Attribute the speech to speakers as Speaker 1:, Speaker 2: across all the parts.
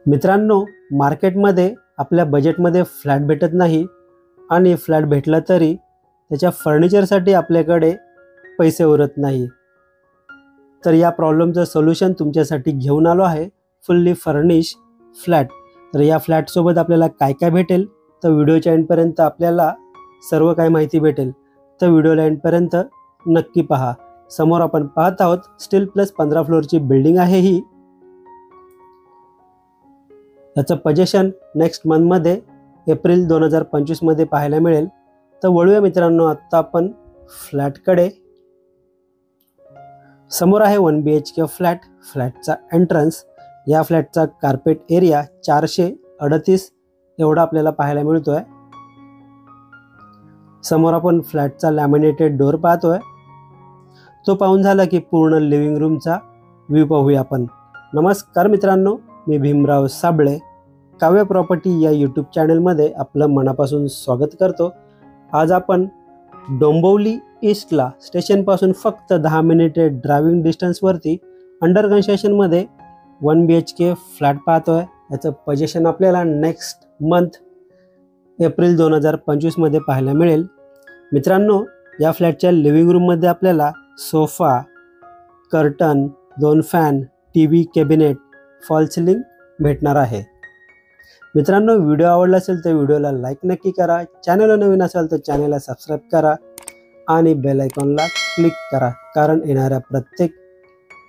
Speaker 1: मित्रांनो, मार्केटमध्ये आपल्या बजेटमध्ये फ्लॅट भेटत नाही आणि फ्लॅट भेटला तरी त्याच्या फर्निचरसाठी आपल्याकडे पैसे उरत नाही। तर या प्रॉब्लेमचं सोल्युशन तुमच्यासाठी घेऊन आलो आहे, फुल्ली फर्निश फ्लॅट। तर या फ्लॅट सोबत आपल्याला काय काय भेटेल, तर व्हिडिओच्या एंडपर्यंत आपल्याला सर्व काही माहिती भेटेल। तर व्हिडिओला एंडपर्यंत नक्की पहा। समोर आपण पाहत आहोत स्टील प्लस 15 फ्लोअरची बिल्डिंग आहे ही। याचं पोझिशन नेक्स्ट मंथमध्ये एप्रिल 2025 मध्ये पाहायला मिळेल। तर वळूया मित्रांनो आता आपण फ्लॅटकडे। समोर आहे 1 BHK फ्लॅट। फ्लॅटचा एंट्रन्स, या फ्लॅटचा कार्पेट एरिया 438 एवढा आपल्याला पाहायला मिळतोय। समोर आपण फ्लॅटचा लॅमिनेटेड डोर पाहतोय। तो पाहून झाला की पूर्ण लिव्हिंग रूमचा व्ह्यू पाहूया आपण। नमस्कार मित्रांनो, मी भीमराव साबळे काव्य प्रॉपर्टी या यूट्यूब चॅनलमध्ये आपलं मनापासून स्वागत करतो। आज आपण डोंबिवली ईस्टला स्टेशनपासून फक्त 10 मिनिटे ड्रायव्हिंग डिस्टन्सवरती अंडर कन्स्ट्रक्शनमध्ये 1 BHK फ्लॅट पाहतोय। याचं पोझिशन आपल्याला नेक्स्ट मंथ एप्रिल 2025 मध्ये पाहायला मिळेल। मित्रांनो, या फ्लॅटच्या लिव्हिंग रूममध्ये आपल्याला sofa, curtain, 2 fan, TV cabinet, fall ceiling भेटणार आहे। मित्रांनो, व्हिडिओ आवडला असेल तर व्हिडिओला लाईक नक्की करा, चॅनलला नवीन असाल तर चॅनलला सबस्क्राईब करा आणि बेल आयकॉनला क्लिक करा, कारण येणाऱ्या प्रत्येक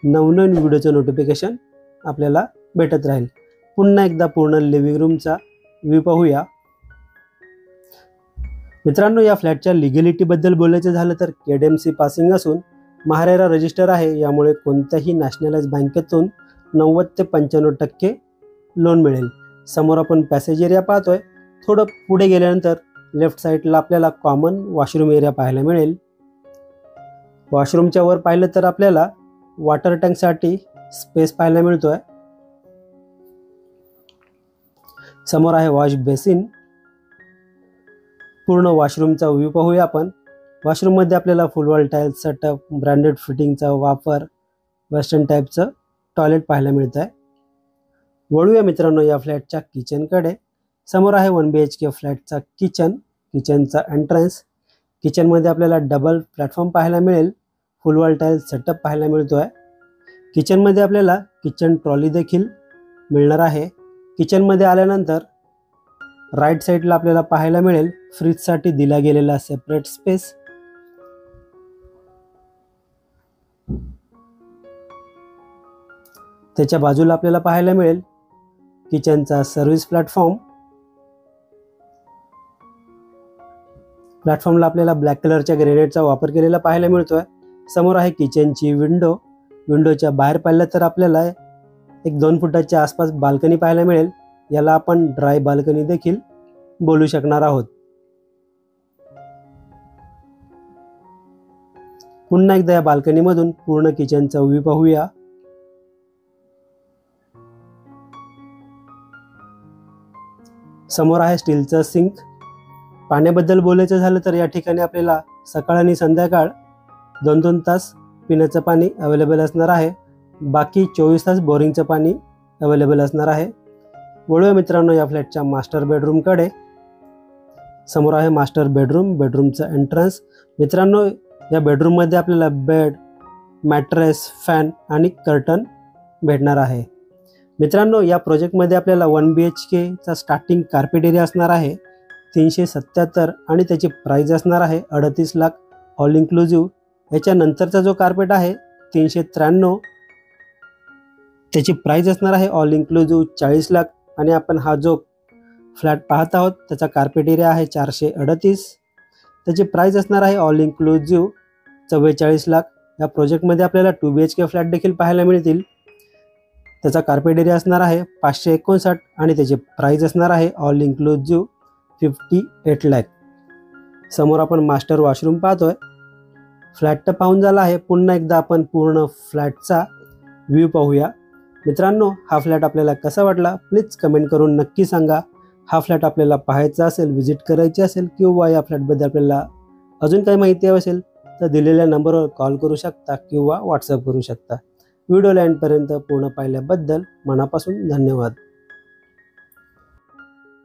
Speaker 1: नवनवीन व्हिडिओचं नोटिफिकेशन आपल्याला भेटत राहील। पुन्हा एकदा पूर्ण लिव्हिंग रूमचा व्ह्यू पाहूया। मित्रांनो, या फ्लॅटच्या लिगॅलिटीबद्दल बोलायचं झालं तर KDMC पासिंग असून महारेरा रजिस्टर आहे। यामुळे कोणत्याही नॅशनलाइज बँकेतून 90 ते 95% लोन मिळेल। समोर आपण पॅसेज एरिया पाहतोय। थोडं पुढे गेल्यानंतर लेफ्ट साईडला आपल्याला कॉमन वॉशरूम एरिया पाहायला मिळेल। वॉशरूमच्या वर पाहिलं तर आपल्याला वॉटर टँकसाठी स्पेस पाहायला मिळतोय। समोर आहे वॉश बेसिन। पूर्ण वॉशरूमचा व्ह्यू पाहूया आपण। वॉशरूम मध्ये आपल्याला full wall tiles setup, branded फिटिंगचा वापर, वेस्टर्न टाइपचं टॉयलेट पाहायला मिळत आहे। वळूया मित्रांनो या फ्लॅटच्या किचनकडे। समोर आहे 1 BHK फ्लॅटचा किचन। किचनचा एंट्रन्स, किचनमध्ये आपल्याला डबल प्लॅटफॉर्म पाहायला मिळेल। फुल वॉल टाइल्स सेटअप पाहायला मिळतोय। किचनमध्ये आपल्याला किचन ट्रॉली देखील मिळणार आहे। किचनमध्ये आल्यानंतर राईट साईडला आपल्याला पाहायला मिळेल फ्रीजसाठी दिला गेलेला सेपरेट स्पेस। त्याच्या बाजूला आपल्याला पाहायला मिळेल किचनचा सर्व्हिस प्लॅटफॉर्म। प्लॅटफॉर्मला आपल्याला ब्लॅक कलरच्या ग्रेनाइटचा वापर केलेला पाहायला मिळतोय। समोर आहे किचनची विंडो। विंडोच्या बाहेर पाहिलं तर आपल्याला एक 2 फुटाच्या आसपास बाल्कनी पाहायला मिळेल। याला आपण ड्राय बाल्कनी देखील बोलू शकणार आहोत। पुन्हा एकदा या बाल्कनीमधून पूर्ण किचनचा व्ह्यू पाहूया। समोर आहे स्टीलचा सिंक। पाण्याबद्दल बोलायचं झालं तर या ठिकाणी आपल्याला सकाळ आणि संध्याकाळ 2-2 तास पिण्याचं पाणी अवेलेबल असणार आहे। बाकी 24 तास बोरिंगचं पाणी अवेलेबल असणार आहे। वळूया मित्रांनो या फ्लॅटच्या मास्टर बेडरूमकडे। समोर आहे मास्टर बेडरूम। बेडरूमचा एंट्रन्स। मित्रांनो, या बेडरूममध्ये आपल्याला बेड, मॅट्रेस, फॅन आणि कर्टन भेटणार आहे। मित्रांनो, या प्रोजेक्टमध्ये आपल्याला 1 BHK चा स्टार्टिंग कार्पेट एरिया असणार आहे 377 आणि त्याची प्राइस असणार आहे 38 लाख ऑल इन्क्लुझिव्ह। याच्या नंतरचा जो कार्पेट आहे 393, त्याची प्राइस असणार आहे ऑल इन्क्लुझिव्ह 40 लाख। आणि आपण हा जो फ्लॅट पाहत आहोत त्याचा कार्पेट एरिया आहे 438, त्याची प्राइस असणार आहे ऑल इन्क्लुझिव्ह 44 लाख। या प्रोजेक्टमध्ये आपल्याला 2 BHK फ्लॅट देखील पाहायला मिळतील। त्याचा कार्पेट एरिया असणार आहे 559 आणि त्याची प्राइस असणार आहे ऑल इन्क्लुझिव्ह 58 लाख। समोर आपण मास्टर वॉशरूम पाहतोय। फ्लॅट तर पाहून झाला आहे। पुन्हा एकदा आपण पूर्ण फ्लॅटचा व्ह्यू पाहूया। मित्रांनो, हा फ्लॅट आपल्याला कसा वाटला प्लीज कमेंट करून नक्की सांगा। हा फ्लॅट आपल्याला पाहायचा असेल, व्हिजिट करायची असेल किंवा या फ्लॅटबद्दल आपल्याला अजून काही माहिती हवी असेल तर दिलेल्या नंबरवर कॉल करू शकता किंवा व्हॉट्सअप करू शकता। व्हिडिओला एंडपर्यंत पूर्ण पाहिल्याबद्दल मनापासून धन्यवाद।